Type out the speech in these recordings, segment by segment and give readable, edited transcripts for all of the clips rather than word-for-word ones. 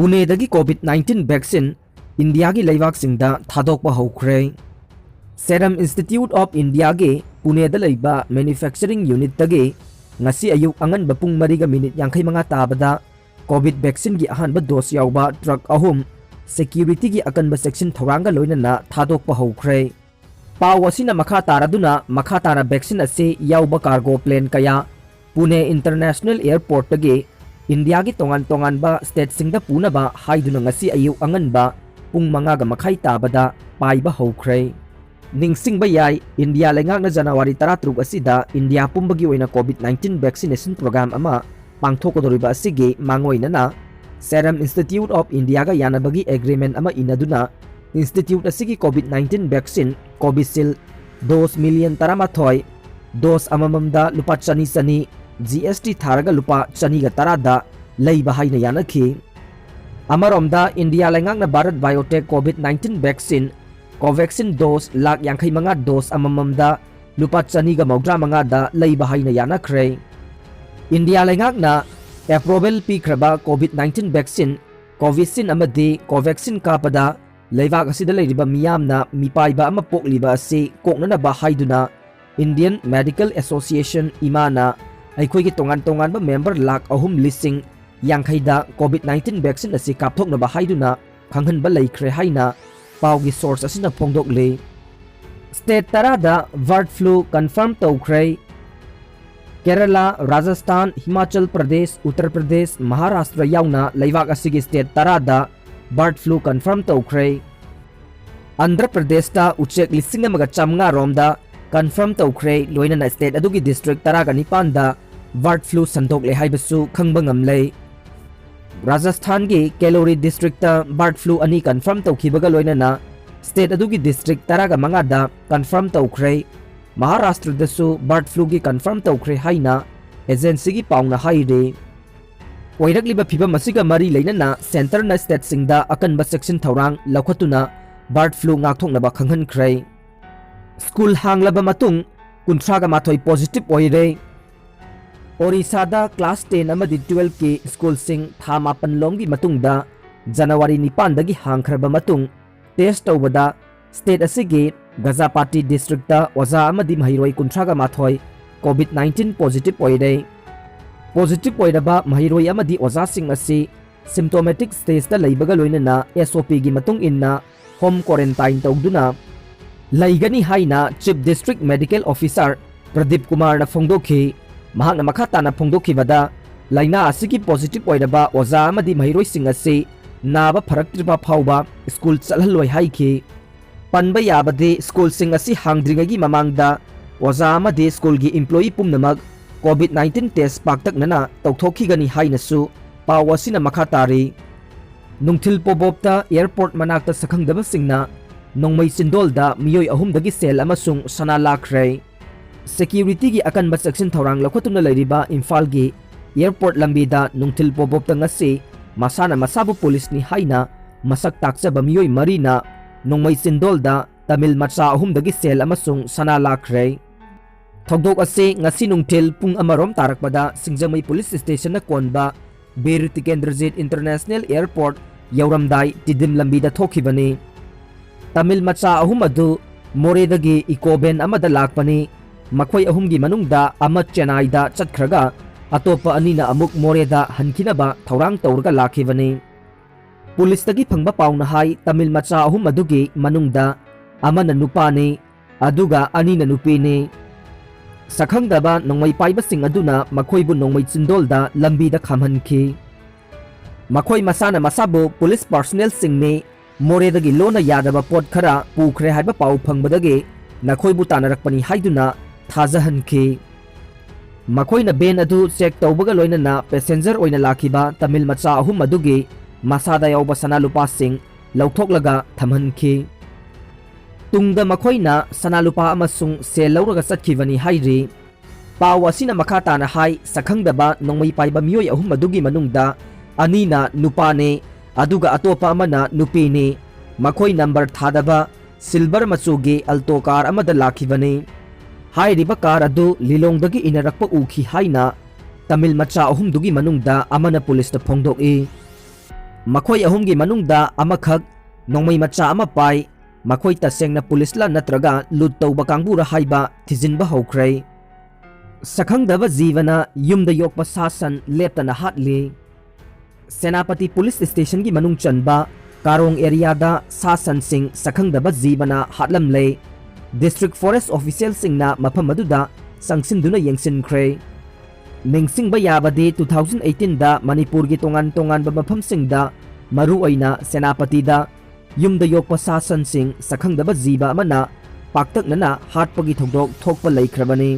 पुणेदगी कोविड-19 vaccine India की लेबाकसिंगदा थादोकपा हौख्रे। सेरम इंस्टीट्यूट ऑफ इंडिया के पुणेदा लेबा मैन्युफैक्चरिंग यूनिट तगे ngasi ayuk angan bapung mariga minute yangkai manga tabada covid vaccine gi ahanba dose yauba truck ahum security gi akanba section thoranga loinana thadokpa haukhre pawasina makha taraduna makha tara vaccine ase yauba cargo plane kaya Pune International Airport tage India gi tongan ba state singda punaba haiduna ngasi ayuk angan ba pung manga ga makhai tabada paiba haukhre Ningsing bayay India lengak na January 13 asida India pumbagi oina COVID-19 vaccination program ama pangthokodoriba asige mangoina na Serum Institute of India ga yanabagi agreement ama inaduna institute asigi COVID-19 vaccine Covishield dose million taramathoi dose amamamda lupa chani GST tharaga lupa chani ga tarada leiba haina yanakhi amaromda India lengak na Bharat Biotech COVID-19 vaccine Covaxin dose lak yangkai manga dose amamamda lupa chani ga maudra manga da leiba haina yanakre India lengak na approval pi khraba COVID-19 vaccine Covishield amadi Covaxin kapada leibak asida leiriba miyamna mipaiba ama pokliba ase koknana ba haiduna Indian Medical Association imana aikhoi gi tongan ba member lak ahum lising yangkai da COVID-19 vaccine ase kapthokna ba haiduna khanghan ba leikhre haina Paugi source asina phongdok le state tarada bird flu confirm tawkhre Kerala Rajasthan Himachal Pradesh Uttar Pradesh Maharashtra yauna leibak asigi state tarada bird flu confirm tawkhre Andhra Pradesh ta uchek lising amaga chamnga romda confirm tawkhre loina state adugi district taraga nipanda bird flu sandok le haibasu khangba ngamle Rajasthan ki Kelori district ta bird flu ani confirm tawkhibaga loinana state adugi district taraga mangada confirm tawkhre Maharashtra dasu bird flu gi confirm tawkhre haina agency gi pauna haire oirakliba phibam asiga mari leinana center na state singda akanba section thorang laukhatuna bird flu ngakthoknaba khanghan khre school hanglaba matung kunthraga mathoi positive oire Orissa da class 10 amadi 12 ki school sing thama panlongi matungda January 9 dagi hangkhraba matung test tawbada state asigi Gazapati district da oza amadi mahiroi kunthraga mathoi COVID-19 positive oire positive oiraba mahiroi amadi oza sing asi symptomatic stage da leibaga loinana SOP gi matung inna home quarantine tawduna laigani haina chief district medical officer Pradeep Kumar na phongdokhi mahakna makhatana phongdokhibada laina asigi positive oiraba oza amadi mahiroi sing ase naba pharaktriba phauba school chalhaloi haiki panba yabade school sing asi hangdringagi mamangda oza amadi school gi employee pumnamak COVID-19 test paktaknana tawthokhigani hainasu pawasina makhatari nungthil pobopta airport manakta sakhangdaba singna nongmai sindolda miyoi ahumdagi sel amasung sana lakhre Security gi akan ba section thorang lakhotuna leiriba Imphal gi airport lambida nungthil pobopta ngasi masana masabu police ni haina masak takchaba miyoi marina nongmai sindolda Tamil macha ahum dagi sel amasung sana lakhre thogdok ase ngasi nungthil pung amarom tarakpada Singjamai police station na konba Bir Tikendrajit International Airport yauramdai tidim lambida thokhibani Tamil macha ahum adu moredagi ikoben amada lakpani Makhoi ahumgi manungda ama Chennai da chatkhraga atopa anina amuk moreda hankinaba thorang tawrga lakhibani Police tagi phangba pauna hai Tamil macha ahum adugi manungda amana nupani aduga anina nupini sakhangdaba nongmai paiba sing aduna makhoibu nongmai chindolda lambida khamhankhi makhoi masana masabu police personnel singni moredagi lona yadaba pot khara pukhre haiba pau phangbadagi nakhoibu tanarakpani haiduna Thazahanki Makhoina ben adu check tawbaga loinana passenger oina lakhiba Tamil macha ahum adugi masada yauba sanalupa sing lauthokhlaga thamhanki tungda makhoina sanalupa amasung sel lauraga chatkivani hairi pawasina makhatana hai sakhangdaba nongmai paiba miyoi ahum adugi manungda anina nupane aduga atopa amana nupini makhoi number thadaba silver machugi alto car amada lakhibani hairiba car adu lilongdagi inarakpa ukhi haina Tamil macha ahum dugi manungda amana police ta phongdok e मखोई अहुमगी मनुंगदा अमखक नोंमै मचा अमा पाई मखोई तसेंगना पुलिसला नत्रगा लूट तौबा कांगबुरा हाइबा थिजिनबा हौख्रै सखंगदबा जीवना युमदा योकपा सासन लेप्तना हाटली सेनापति police station की मनुंग चनबा कारोंग एरियादा सासन सिंह सखंगदबा जीवना हाटलमले डिस्ट्रिक्ट फॉरेस्ट ऑफिशियल सिंगना मफम मदुदा संगसिनदुना येंगसिनख्रै निंगसिंगबा याबदि 2018 दा मणिपुर की तोंगान तोंगान मफम सिंगदा मरु ओइना सेनापतिदा युमदा योकपा सासन सिंह सखंगदबा जीवा अमना पाक्तकनना हाटपगी थोकदोक थोकपा लैख्रबनी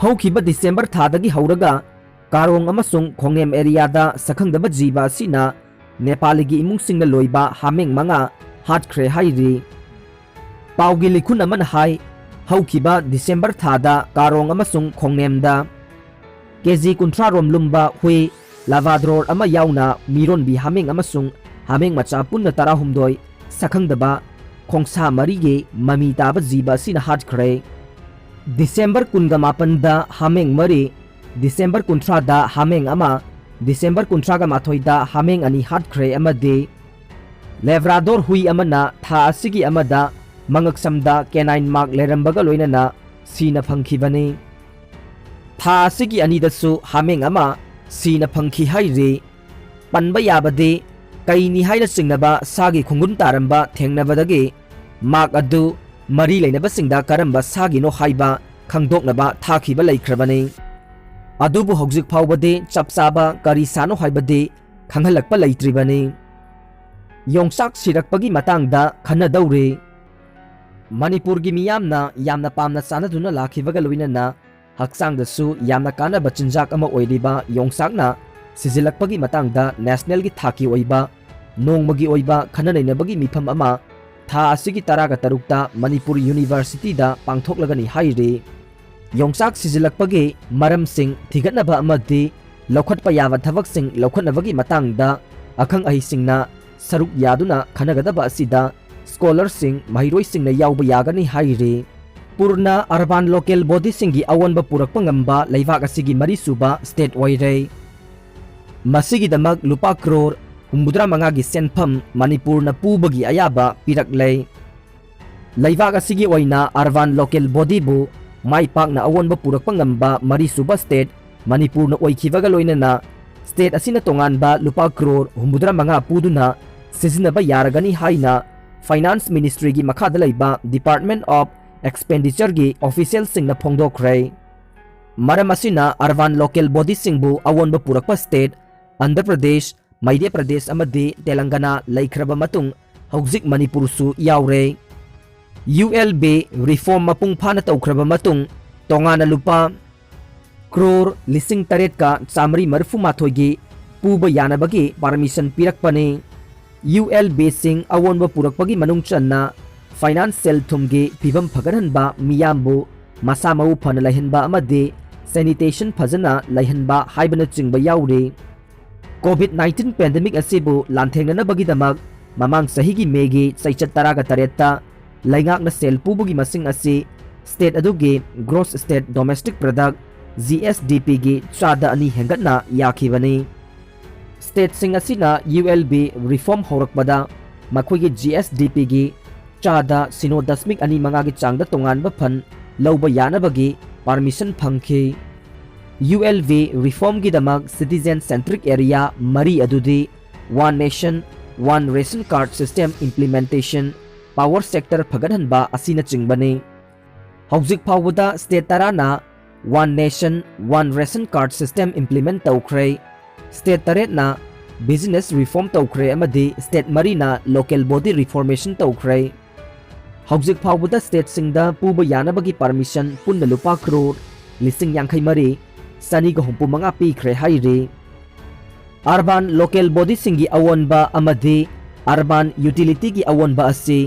हौखिबा डिसेंबर थादगी हौरगा कारोंग अमसुंग खोंगनेम एरियादा सखंगदबा जीवा सिना नेपालीगी इमुंगसिंगना लोइबा हामेंग मंगा हाटख्रे हाइरी पाउगी लिखुन अमन हाई हौखिबा डिसेंबर थादा कारोंग अमसुंग खोंगनेमदा केजी 30 रोम लुम्बा हुई लावाद्रोर अमा याउना मिरोनबी हामेंग अमसुंग हामेंग मचा पुन्ना 12 सखंगदबा खोंसा मरीगे ममी ताबा जीवा सिना हाटख्रे डिसेंबर 28 दा हामेंग मरी डिसेंबर 30 दा हामेंग अमा डिसेंबर 30 दा हामेंग अनि हाटख्रे अमदे लेव्राडोर हुई अमना था असिगी अमदा मंगकसमदा केनाइन मार्क लेरंबगा लोइनना सीना फंखिबनी था असिगी अनिदसु हामेंग अमा सीना फंखि हाइरे पनबा याबदे कईनी हाइना सिंगनबा सागी खुंगुन तारंबा थेंगनबदगे मार्क अदु मरी लेनबसिंगदा करंबा सागिनो हाइबा खंगदोकनबा थाखिबा लैख्रबनी अदुबु हौजिक फाउबदे चपसाबा करी सानो हाइबदे खंगहलकपा लैत्रिबनी योंगसाक सिरकपगी मतंगदा खन्नदौरे मणिपुर की मियामना यामना पामना चानदुना लाखिबगा लोइनना हक्सांगदसु यामना कानबा चिंजाक अमा ओइरिबा योंगसाकना सिजिलकपगी मतंगदा नेशनल की थाकी ओइबा नोंगमगी ओइबा खन्ननैनबगी मिफम अमा था असिगी 13 मणिपुर यूनिवर्सिटी दा पांथोकलगनी हाइरे योंगसाक सिजिलकपगे मरमसिंग थिगतनबा अमदि लौखटपा याबा थबकसिंग लौखटनबगी मतंगदा अखंग अहिसिंगना सरुक यादुना खनगदबा असिदा स्कॉलरसिंग महिरोइसिंगना याउबा यागनी हाइरे पूर्ण अर्बन लोकल बॉडी सिंगी अवनबा पुरकपा ngamba लेवाक असिगी मरीसुबा स्टेट ओइरे मसिगिदमक लुपा करोड़ 65 की सेनफम मणिपुर न पुबगी अयाबा पिरकले लेवाक असिगी ओइना अर्बन लोकल बॉडी बु माई पाकना अवनबा पुरकपा ngamba मरीसुबा स्टेट मणिपुर न ओइखिबगा लोइनना स्टेट असिना तोंगानबा लुपा करोड़ 65 पुदुना सिजिनबा यारगनी हाइना फाइनेंस मिनिस्ट्री की मखादा लैबा डिपार्टमेंट ऑफ एक्सपेंडिचर की ऑफिशियल सिंगना फोंगदोखरै मरम असिना अर्बन लोकल बॉडी सिंगबु अवनबा पुरकपा स्टेट आंध्र प्रदेश मध्य प्रदेश अमदी तेलंगाना लैख्रबा मतुंग हौजिक मणिपुरसु याउरे ULB रिफॉर्म मपुंग फाना तौख्रबा मतुंग तोंगाना लुपा करोड़ 8 का चामरी मरफु माथोगी पुबा यानबगी परमिशन पिरकपने ULB सिंग अवनबा पुरकपगी मनुंग चन्ना फाइनेंस सेल थुमगी फिबम फगरहनबा मियामबु मसा मउ फन लैहनबा अमदी सैनिटेशन फजना लैहनबा हाइबना चिंगबा याउरे कोविड-19 पेंडेमिक असिबु लांथेंगनबगीदमक ममांग सहीगी मेगी चैचत 13 लैंगाकना सेल पुबुगी मसिंग असि स्टेट अदुगी gross state domestic product GSDP की चादा अनि हेंगतना याखिबनी स्टेट सिंग असिना ULB रिफॉर्म होरकबदा मखोगी GSDP की चादा 0.5 की चांगदा तोंगानबा फन लौबा यानबगी परमिशन फंखी ULB रिफॉर्म की दमक सिटीजन सेंट्रिक एरिया मरी अदुदी one nation one ration card system implementation power sector फगनहनबा असिना चिंगबनी हौजिक फाउबदा स्टेट तराना one nation one ration card system implement तौख्रे स्टेट तरेना बिजनेस रिफॉर्म तौख्रे अमदी स्टेट मरीना लोकल बॉडी रिफॉर्मेशन तौख्रे हौजिक फाउबदा स्टेट सिंगदा पुबा यानबगी परमिशन पुन्ना लुपा करोड़ 50 सनीगा 35 पीख्रे हाइरे अर्बन लोकल बॉडी सिंगी अवनबा अमदी अर्बन यूटिलिटी की अवनबा असि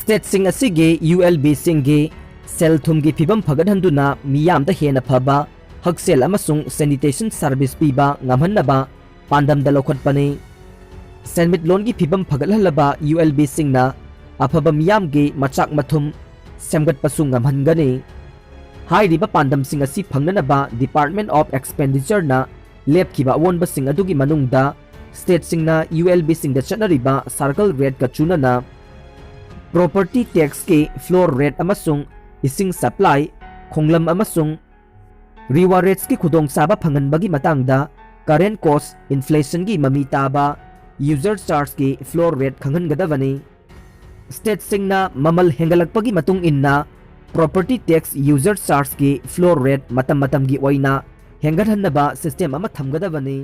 स्टेट सिंग असिगे ULB सिंगी सेल थुमगी फिबम फगदहनदुना मियामदा हेना फबा हक्सेल अमसुंग सैनिटेशन सर्विस पीबा ngамहन्नबा पांडमदा लौखटपने सेनमिटलोन की फिबम फगदहलबा ULB सिंगना अफबा मियामगी मचाक मथुम सेमगतपसु ngамहनगनी हाइरिबा पांडम सिंग असि फंगनबा डिपार्टमेंट ऑफ एक्सपेंडिचर ना लेपखिबा अवोनबा सिंग अदुगी मनुंगदा स्टेटसिंगना ULB सिंगदा चटनरिबा सर्कल रेट का चुनना प्रॉपर्टी टैक्स के फ्लोर रेट अमसुंग इसिंग सप्लाई खोंगलम अमसुंग रिवार्ड रेट्स की खुदोंगचाबा फंगनबगी मतंगदा करेंट कॉस्ट इन्फ्लेशन की ममी ताबा यूजर चार्ज की फ्लोर रेट खंगनगदबनी स्टेट सिंगना ममल हेंगलकपगी मतुंग इन्ना प्रॉपर्टी टैक्स यूजर चार्ज की फ्लोर रेट मतम मतम की ओइना हेंगरहन्नबा सिस्टम अमा थमगदबनी।